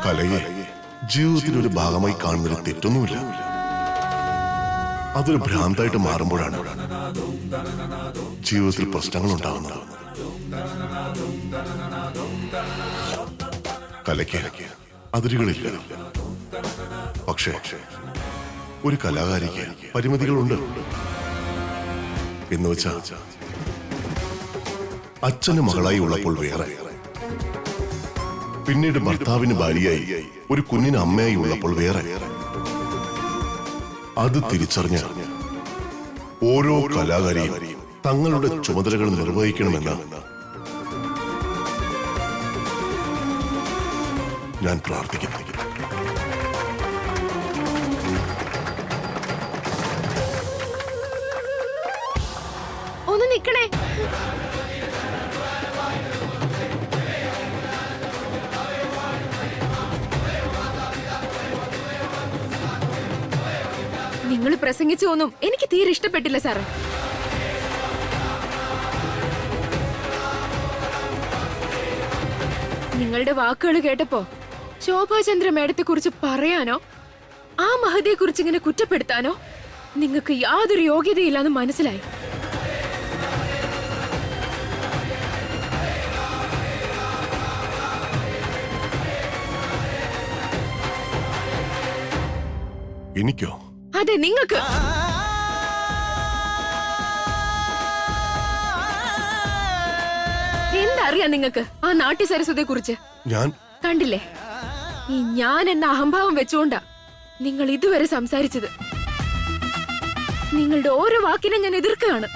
കലയെ ജീവിതത്തിന്റെ ഒരു ഭാഗമായി കാണുന്നതിൽ തെറ്റൊന്നുമില്ല. അതൊരു ഭ്രാന്തായിട്ട് മാറുമ്പോഴാണ് ജീവിതത്തിൽ പ്രശ്നങ്ങൾ ഉണ്ടാകുന്നത്. കലയ്ക്ക് അതിരുകളില്ല. പക്ഷേ ഒരു കലാകാരിക്ക് പരിമിതികളുണ്ട്. എന്ന് വെച്ചാ അച്ഛന് മകളായി ഉള്ളപ്പോൾ വേറെ, പിന്നീട് ഭർത്താവിന് ഭാര്യയായി ഒരു കുഞ്ഞിന് അമ്മയായി ഉള്ളപ്പോൾ വേറെ. അത് തിരിച്ചറിഞ്ഞ ഓരോ കലാകാരിയും തങ്ങളുടെ ചുമതലകൾ നിർവഹിക്കണമെന്ന് ഞാൻ പ്രാർത്ഥിക്കുന്നു. ഒന്ന് നിക്കണേ. നിങ്ങൾ പ്രസംഗിച്ചൊന്നും എനിക്ക് തീരെ ഇഷ്ടപ്പെട്ടില്ല സാറേ. നിങ്ങളുടെ വാക്കുകൾ കേട്ടപ്പോ ശോഭാചന്ദ്ര മേഡത്തെ കുറിച്ച് പറയാനോ ആ മഹതിയെ കുറിച്ച് ഇങ്ങനെ കുറ്റപ്പെടുത്താനോ നിങ്ങൾക്ക് യാതൊരു യോഗ്യതയില്ലാന്ന് മനസ്സിലായി. എനിക്കോ? അതെ, നിങ്ങൾക്ക്. എന്തറിയാം നിങ്ങൾക്ക് ആ നാട്യ സരസ്വതിയെ കുറിച്ച്? ഞാൻ കണ്ടില്ലേ, ഈ ഞാൻ എന്ന അഹംഭാവം വെച്ചുകൊണ്ടാ നിങ്ങൾ ഇതുവരെ സംസാരിച്ചത്. നിങ്ങളുടെ ഓരോ വാക്കിനെ ഞാൻ എതിർക്കുകയാണ്.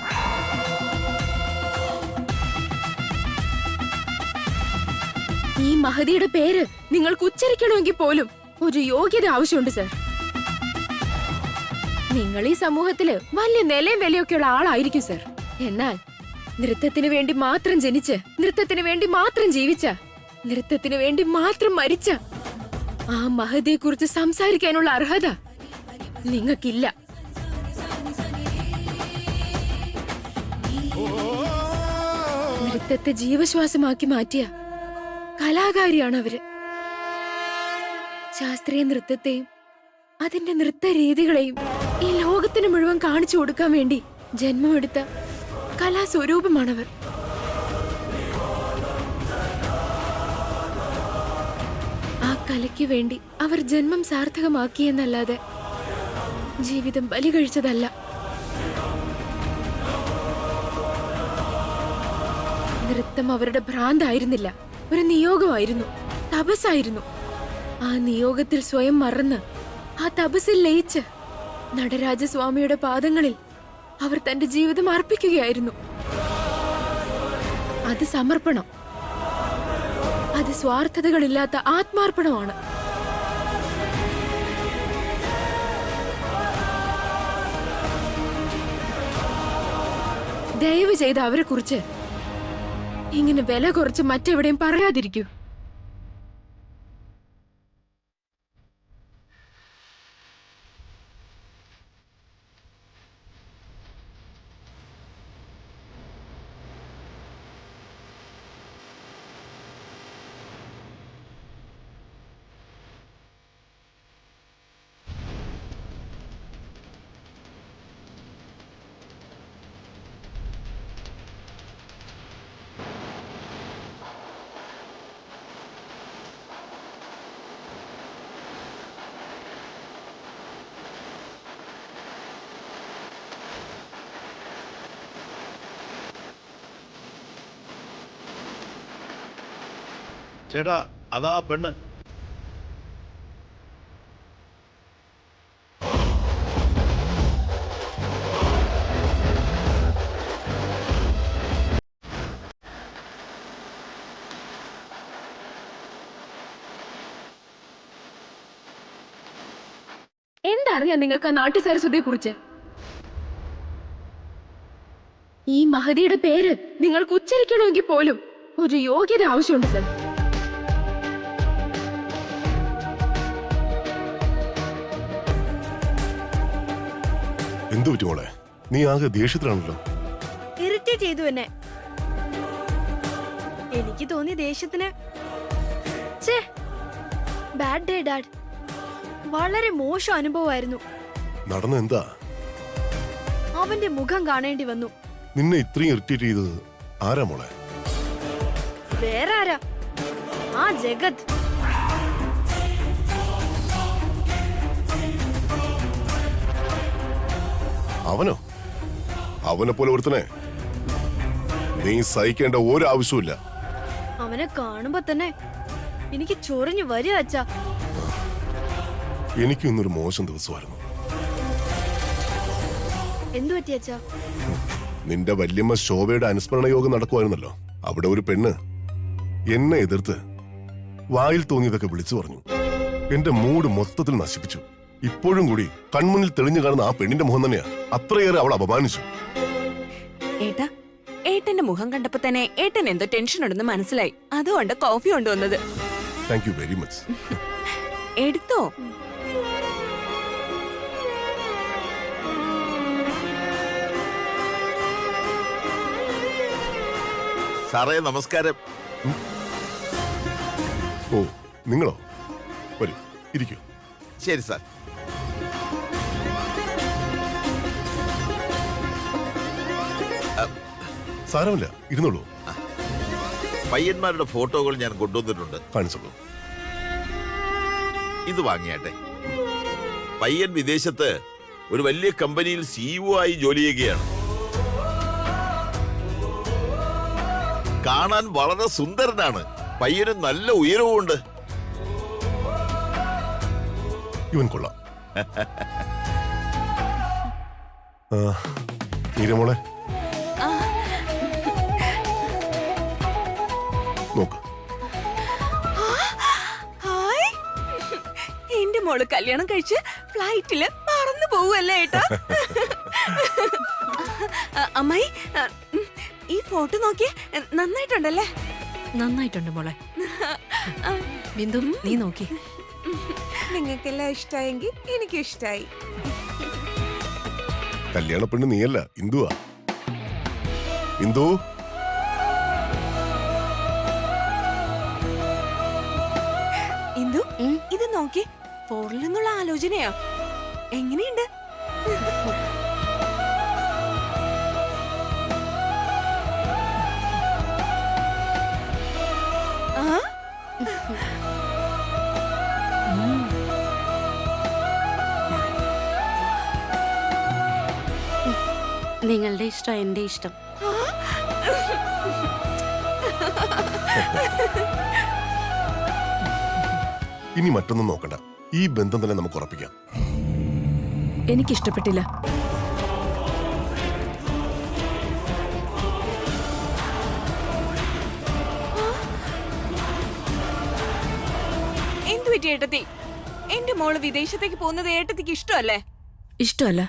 ഈ മഹതിയുടെ പേര് നിങ്ങൾക്ക് ഉച്ചരിക്കണമെങ്കിൽ പോലും ഒരു യോഗ്യത ആവശ്യമുണ്ട് സർ. നിങ്ങൾ ഈ സമൂഹത്തില് വലിയ നിലയും വിലയൊക്കെയുള്ള ആളായിരിക്കും സർ. എന്നാൽ നൃത്തത്തിന് വേണ്ടി മാത്രം ജനിച്ച്, നൃത്തത്തിന് വേണ്ടി മാത്രം ജീവിച്ച, നൃത്തത്തിന് വേണ്ടി മാത്രം മരിച്ച ആ മഹതിയെ കുറിച്ച് സംസാരിക്കാനുള്ള അർഹത നിങ്ങൾക്കില്ല. നൃത്തത്തെ ജീവശ്വാസമാക്കി മാറ്റിയ കലാകാരിയാണ് അവര്. ശാസ്ത്രീയ നൃത്തത്തെയും അതിന്റെ നൃത്ത രീതികളെയും ഈ ലോകത്തിന് മുഴുവൻ കാണിച്ചു കൊടുക്കാൻ വേണ്ടി ജന്മമെടുത്ത കലാസ്വരൂപമാണവർ. ആ കലയ്ക്ക് വേണ്ടി അവർ ജന്മം സാർത്ഥകമാക്കിയെന്നല്ലാതെ ജീവിതം ബലി കഴിച്ചതല്ല. നൃത്തം അവരുടെ ഭ്രാന്തായിരുന്നില്ല, ഒരു നിയോഗമായിരുന്നു, തപസ്സായിരുന്നു. ആ നിയോഗത്തിൽ സ്വയം മറന്ന്, ആ തപസ്സിൽ ലയിച്ച് നടരാജസ്വാമിയുടെ പാദങ്ങളിൽ അവർ തന്റെ ജീവിതം അർപ്പിക്കുകയായിരുന്നു. അത് സമർപ്പണം, അത് സ്വാർത്ഥതകളില്ലാത്ത ആത്മാർപ്പണമാണ്. ദയവ് ചെയ്ത് അവരെ കുറിച്ച് ഇങ്ങനെ വില കുറച്ച് മറ്റെവിടെയും പറയാതിരിക്കൂ. ചേട്ടാ, അതാ പെണ്ണ്. എന്തറിയാം നിങ്ങൾക്ക് ആ നാട്യ സരസ്വതിയെ കുറിച്ച്? ഈ മഹതിയുടെ പേര് നിങ്ങൾക്ക് ഉച്ചരിക്കണമെങ്കിൽ പോലും ഒരു യോഗ്യത ആവശ്യമുണ്ട് സർ. എന്തു പറ്റി മോളെ? നീ ആകെ ദേഷ്യത്തിലാണല്ലോ. ഇറിറ്റേറ്റ് ചെയ്തു എന്നെ. എനിക്ക് തോന്നി ദേഷ്യത്തിന് ബാഡ് ഡേ ഡാഡ്. വളരെ മോശം അനുഭവമായിരുന്നു. നടന്ന എന്താ? അവന്റെ മുഖം കാണേണ്ടി വന്നു. നിന്നെ ഇത്രയും ഇറിറ്റേറ്റ് ചെയ്തത് ആരാ മോളെ? വേറെ ആരാ? ആ ജഗത്. അവനോ? അവനെ പോലെ ഒരുത്തനെ നീ സഹിക്കേണ്ട ഒരു ആവശ്യമില്ല. അവനെ കാണുമ്പോ തന്നെ എനിക്ക് ചൊറിഞ്ഞു വരിക അച്ഛാ. എനിക്ക് ഇന്നൊരു മോശം ദിവസമായിരുന്നു. എന്തു പറ്റി അച്ഛാ? നിന്റെ വല്യമ്മ ശോഭയുടെ അനുസ്മരണ യോഗം നടക്കുമായിരുന്നല്ലോ. അവിടെ ഒരു പെണ്ണ് എന്നെ എതിർത്ത് വായിൽ തോന്നിയതൊക്കെ വിളിച്ചു പറഞ്ഞു. എന്റെ മൂഡ് മൊത്തത്തിൽ നശിപ്പിച്ചു. ഇപ്പോഴും കൂടി കൺമുന്നിൽ തെളിഞ്ഞു കാണുന്ന ആ പെണ്ണിന്റെ മുഖം തന്നെയാ അത്രയേറെ അവൾ അപമാനിച്ചു. ഏട്ടാ, ഏട്ടന്റെ മുഖം കണ്ടപ്പോ തന്നെ ഏട്ടൻ എന്തോ ടെൻഷൻ ഉണ്ടെന്ന് മനസ്സിലായി. അതുകൊണ്ട് കോഫി കൊണ്ടുവന്നത്. Thank you very much. എടുത്തോ? സാറേ നമസ്കാരം. ഓ, നിങ്ങളോ? വരൂ, ഇരിക്കൂ. ശരി സാർ. സാരമില്ല, ഇരുന്നോളൂ. പയ്യന്മാരുടെ ഫോട്ടോകൾ ഞാൻ കൊണ്ടുവന്നിട്ടുണ്ട്. കാണിച്ചോളൂ. ഇത് വാങ്ങിയാട്ടെ. പയ്യൻ വിദേശത്ത് ഒരു വലിയ കമ്പനിയിൽ CEO ആയി ജോലി ചെയ്യുകയാണ്. കാണാൻ വളരെ സുന്ദരനാണ്. പയ്യന് നല്ല ഉയരവുമുണ്ട്. ഇവൻ കൊള്ളാം. നീരമോളെ നോക്ക്. ഹായ്, എന്റെ മോള് കല്യാണം കഴിച്ച് ഫ്ലൈറ്റില് പറന്നു പോവല്ലേ ഏട്ടാ? അമ്മായി, ഈ ഫോട്ടോ നോക്കിയേ, നന്നായിട്ടുണ്ടല്ലേ? നന്നായിട്ടുണ്ട് മോളെ. ബിന്ദു, നീ നോക്കി. നിങ്ങൾക്കെല്ലാം ഇഷ്ടായെങ്കിൽ എനിക്ക് ഇഷ്ടായി. കല്യാണ പെണ്ണ് നീയല്ല, ഇന്ദുവാ. ഇന്ദു, ഇന്ദു, ഇത് നോക്കി. ഫോറിൽ നിന്നുള്ള ആലോചനയാ. എങ്ങനെയുണ്ട്? നിങ്ങളുടെ ഇഷ്ടം എന്റെ ഇഷ്ടം. ഇനി മറ്റൊന്നും നോക്കണ്ട. ഈ ബന്ധം തന്നെ നമുക്ക് ഉറപ്പിക്കാം. എനിക്കിഷ്ടപ്പെട്ടില്ല. എന്തു പറ്റി ഏട്ടത്തി? എന്റെ മോള് വിദേശത്തേക്ക് പോകുന്നത് ഏട്ടത്തിക്ക് ഇഷ്ടമല്ലേ? ഇഷ്ടമല്ല.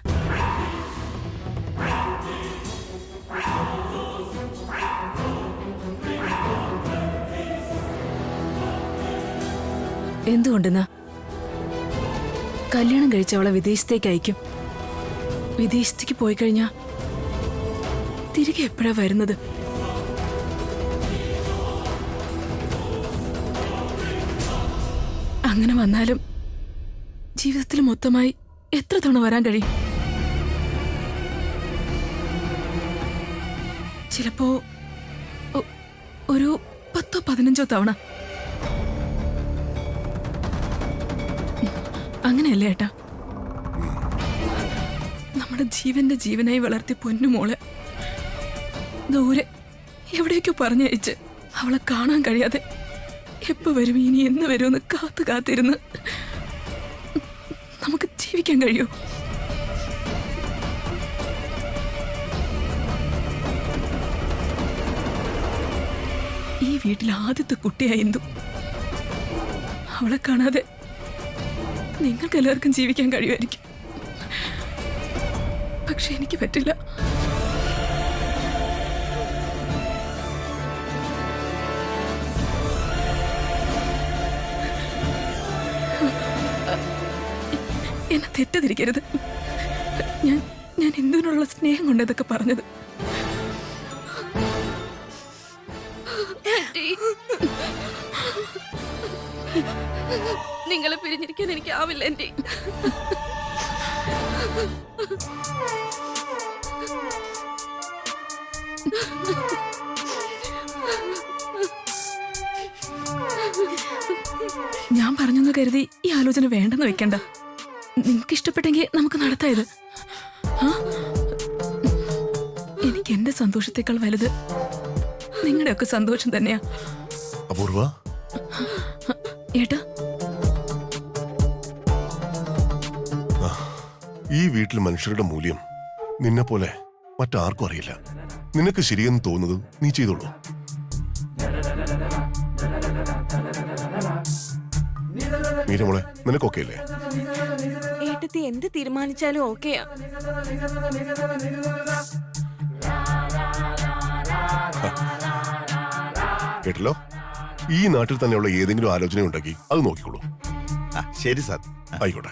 എന്തുകൊണ്ടെന്നാ? കല്യാണം കഴിച്ച അവളെ വിദേശത്തേക്ക് അയക്കും. വിദേശത്തേക്ക് പോയി കഴിഞ്ഞാ തിരികെ എപ്പോഴാ വരുന്നത്? അങ്ങനെ വന്നാലും ജീവിതത്തിൽ മൊത്തമായി എത്ര തവണ വരാൻ കഴിയും? ചിലപ്പോ ഒരു 10-15 തവണ. അങ്ങനെയല്ലേ ഏട്ടാ? നമ്മുടെ ജീവന്റെ ജീവനായി വളർത്തിയ പൊന്നുമോളെ ദൂരെ എവിടേക്കോ പറഞ്ഞയച്ച് അവളെ കാണാൻ കഴിയാതെ എപ്പോ വരും, ഇനി എന്ന് വരുമെന്ന് കാത്തിരുന്ന് നമുക്ക് ജീവിക്കാൻ കഴിയോ? ഈ വീട്ടിൽ ആദ്യത്തെ കുട്ടിയായി എന്തു. അവളെ കാണാതെ നിങ്ങൾക്ക് എല്ലാവർക്കും ജീവിക്കാൻ കഴിയുമായിരിക്കും. പക്ഷെ എനിക്ക് പറ്റില്ല. എന്നെ തെറ്റിദ്ധരിക്കരുത്. ഞാൻ എന്തിനുള്ള സ്നേഹം കൊണ്ട് ഇതൊക്കെ പറഞ്ഞത്. നിങ്ങളെ പിരിഞ്ഞിരിക്കാൻ എനിക്കാവില്ല എന്റെ. ഞാൻ പറഞ്ഞെന്ന് കരുതി ഈ ആലോചന വേണ്ടെന്ന് വെക്കണ്ട. നിനക്ക് ഇഷ്ടപ്പെട്ടെങ്കിൽ നമുക്ക് നടത്തായത്. എനിക്ക് എന്റെ സന്തോഷത്തെക്കാൾ വലുത് നിങ്ങളുടെയൊക്കെ സന്തോഷം തന്നെയാ. അപൂർവ, ഏട്ടാ, ഈ വീട്ടിൽ മനുഷ്യരുടെ മൂല്യം നിന്നെ പോലെ മറ്റാർക്കും അറിയില്ല. നിനക്ക് ശരിയെന്ന് തോന്നുന്നത് നീ ചെയ്തോളൂ. മീരമോളെ, നിനക്കൊക്കെ അല്ലേ? ഏട്ടത്തി എന്ത് തീരുമാനിച്ചാലും ഓക്കെയാ. കേട്ടല്ലോ, ഈ നാട്ടിൽ തന്നെയുള്ള ഏതെങ്കിലും ആലോചന ഉണ്ടെങ്കിൽ അത് നോക്കിക്കോളൂ. ശരി സാർ. ആയിക്കോട്ടെ.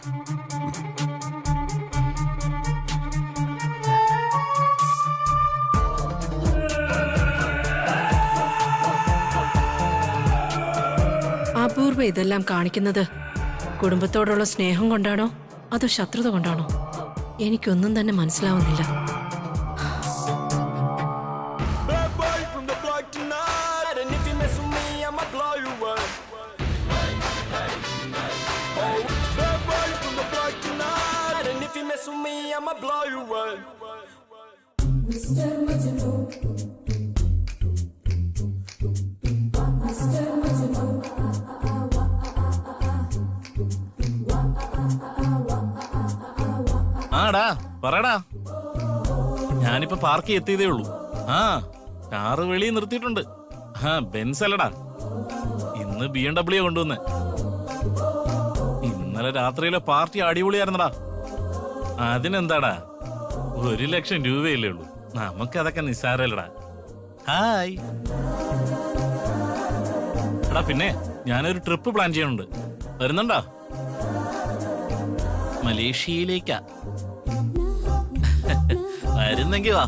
അപൂർവ ഇതെല്ലാം കാണിക്കുന്നത് കുടുംബത്തോടുള്ള സ്നേഹം കൊണ്ടാണോ അതോ ശത്രുത കൊണ്ടാണോ? എനിക്കൊന്നും തന്നെ മനസ്സിലാവുന്നില്ല. ആടാ പറടാ, ഞാനിപ്പോ പാർക്ക് എത്തിയതേ ഉള്ളൂ. ആ കാറ് വെളിയിൽ നിർത്തിയിട്ടുണ്ട്. ബെൻസ് അല്ലടാ, ഇന്ന് BMW കൊണ്ടുവന്ന്. ഇന്നലെ രാത്രിയിലെ പാർട്ടി അടിപൊളിയായിരുന്നടാ. അതിനെന്താടാ, 1,00,000 രൂപയല്ലേ ഉള്ളൂ. നമുക്കതൊക്കെ നിസ്സാരല്ലടാ. ഹായ് എടാ, പിന്നെ ഞാനൊരു ട്രിപ്പ് പ്ലാൻ ചെയ്യുന്നുണ്ട്. വരുന്നുണ്ടോ? മലേഷ്യയിലേക്കാ. വരുന്നെങ്കി വാ.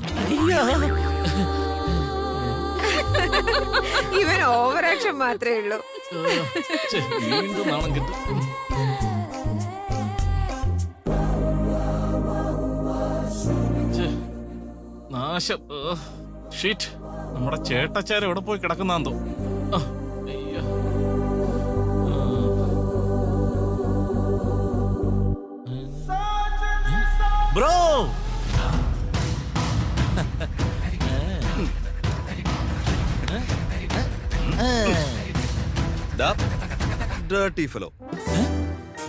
ഇവൻ ഓവർ ആക്ഷൻ മാത്രമേ ഉള്ളൂ. വീണ്ടും നാണം കിട്ടും. നാശം. ഷീറ്റ്, നമ്മുടെ ചേട്ടച്ചാര എവിടെ പോയി കിടക്കുന്നാന്തോ. Bro, dirty fellow.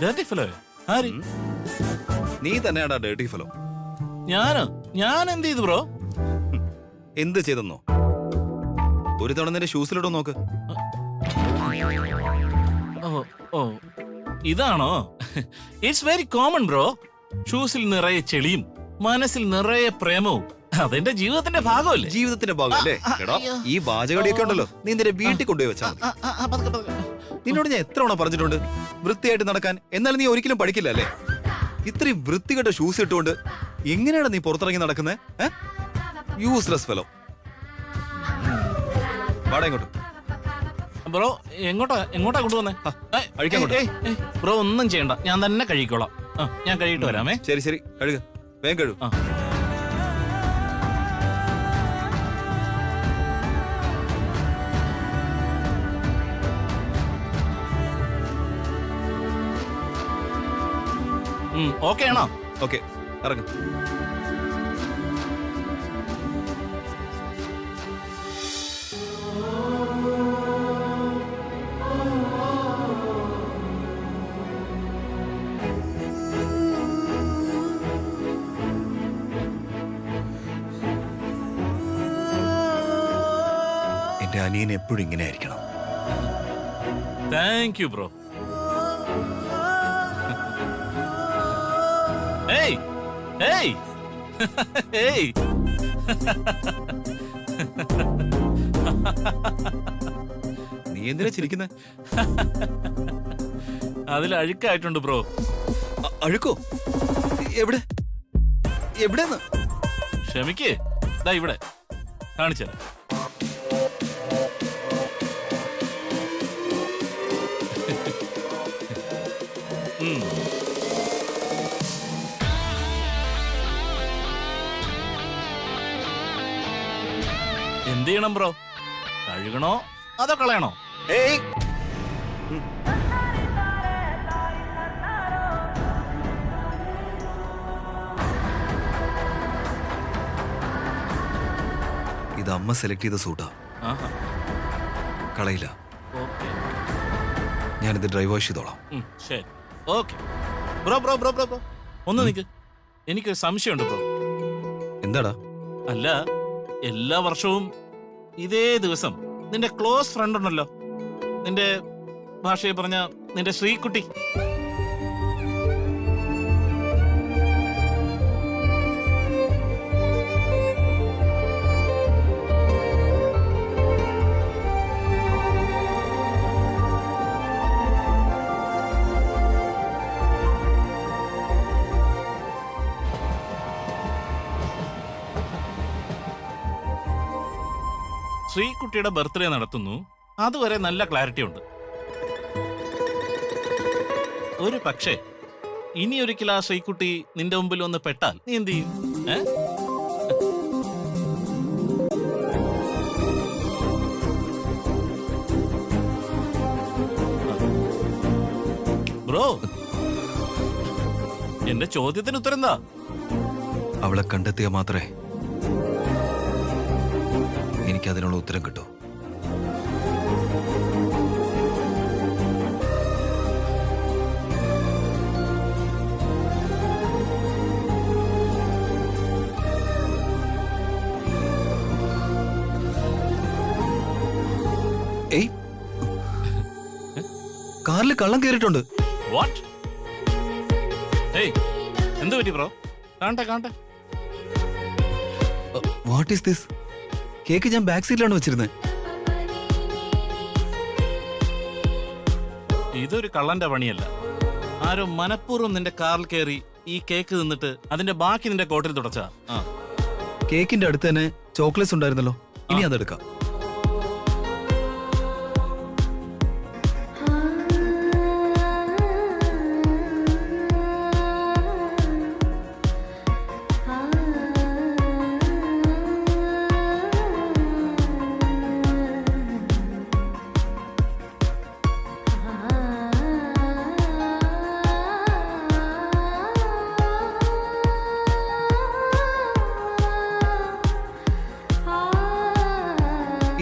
Dirty fellow? ആര്? നീ തന്നെയാടാ ഡേർട്ടി ഫെലോ. ഞാനോ? ഞാൻ എന്ത് ചെയ്തു ബ്രോ? എന്ത് ചെയ്തെന്നോ? ഒരു തവണ നിന്റെ ഷൂസിലിടോ നോക്ക്. ഓ, ഇതാണോ? It's very common bro. ഷൂസിൽ നിറയെ ചെളിയും മനസ്സിൽ നിറയെ പ്രേമവും അതെന്റെ ജീവിതത്തിന്റെ ഭാഗമല്ലേ? ജീവിതത്തിന്റെ ഭാഗമല്ലേ? എടാ, ഈ വാചകടിയൊക്കെ ഉണ്ടല്ലോ നീ നിന്റെ വീട്ടിൽ കൊണ്ടുപോയി വെച്ചാൽ മതി. നിന്നോട് ഞാൻ എത്ര തവണ പറഞ്ഞിട്ടുണ്ട് വൃത്തിയായിട്ട് നടക്കാൻ. എന്നാലും നീ ഒരിക്കലും പഠിക്കില്ല അല്ലേ? ഇത്രയും വൃത്തികെട്ട ഷൂസ് ഇട്ടുകൊണ്ട് എങ്ങനെയാണ് നീ പുറത്തിറങ്ങി നടക്കുന്നത്? Useless fellow. വാടാ ഇങ്ങോട്ട്. ബ്രോ എങ്ങോട്ടാ കൊണ്ടുവന്നേ? ബ്രോ ഒന്നും ചെയ്യണ്ട, ഞാൻ തന്നെ കഴിക്കോളാം. ഞാൻ കഴിയിട്ട് വരാമേ. ശരി കഴുക, വേഗം കഴുകും. ഓക്കെ ആണോ? ഓക്കെ, ഇറങ്ങും. എന്റെ അനിയൻ എപ്പോഴും ഇങ്ങനെ ആയിരിക്കണം. Thank you bro. ഏയ് ഏയ് ഏയ് നീ എന്തിനാ ചിരിക്കുന്നേ? അതിൽ അഴുക്കായിട്ടുണ്ട് ബ്രോ. അഴുക്കോ? എവിടെ? എവിടെന്ന്? ക്ഷമിക്കേ, ദാ ഇവിടെ കാണിച്ചത്. എന്ത് ചെയ്യണം ബ്രോ? കഴുകണോ അതോ കളയണോ? ഏയ് ഇത് അമ്മ സെലക്ട് ചെയ്ത സൂട്ടാ. ആഹാ. കളയില്ല. ഓക്കേ. ഞാനിത് ഡ്രൈവ് വാഷ് ചെയ്തോളാം. ശരി. Okay. Bro bro bro bro bro ഒന്ന് നിൽക്ക്. എനിക്കൊരു സംശയമുണ്ട് ബ്രോ. എന്താടാ? അല്ല, എല്ലാ വർഷവും ഇതേ ദിവസം നിന്റെ ക്ലോസ് ഫ്രണ്ട് ഉണ്ടല്ലോ, നിന്റെ ഭാഷയെ പറഞ്ഞ നിന്റെ ശ്രീകുട്ടി, ശ്രീകുട്ടിയുടെ ബർത്ത്ഡേ നടത്തുന്നു. അതുവരെ നല്ല ക്ലാരിറ്റി ഉണ്ട്. ഒരു പക്ഷേ ഇനി ഒരിക്കൽ ആ ശ്രീകുട്ടി നിന്റെ മുമ്പിൽ ഒന്ന് പെട്ടാൽ നീ എന്ത് ചെയ്യും? ബ്രോ, എന്റെ ചോദ്യത്തിന് ഉത്തരം എന്താ? അവളെ കണ്ടെത്തിയാൽ മാത്രമേ എനിക്ക് അതിനുള്ള ഉത്തരം കിട്ടൂ. ഏയ്, കാറിൽ കള്ളം കയറിയിട്ടുണ്ട്. വാട്ട്? ഏയ്, എന്ത് പറ്റി ബ്രോ? കാണട്ടെ കാണട്ടെ. What is this? കേക്ക് ഞാൻ ബാക്ക് സീറ്റിലാണ് വെച്ചിരുന്നത്. ഇതൊരു കള്ളന്റെ പണിയല്ല. ആരോ മനഃപൂർവ്വം നിന്റെ കാറിൽ കയറി ഈ കേക്ക് തിന്നിട്ട് അതിന്റെ ബാക്കി നിന്റെ കോട്ടിൽ തുടച്ചാ. കേക്കിന്റെ അടുത്ത് തന്നെ ചോക്ലേറ്റ്സ് ഉണ്ടായിരുന്നല്ലോ, ഇനി അതെടുക്കാം.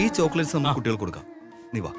ഈ ചോക്ലേറ്റ്സ് നമുക്ക് കുട്ടികൾക്ക് കൊടുക്കാം. നീ വാ.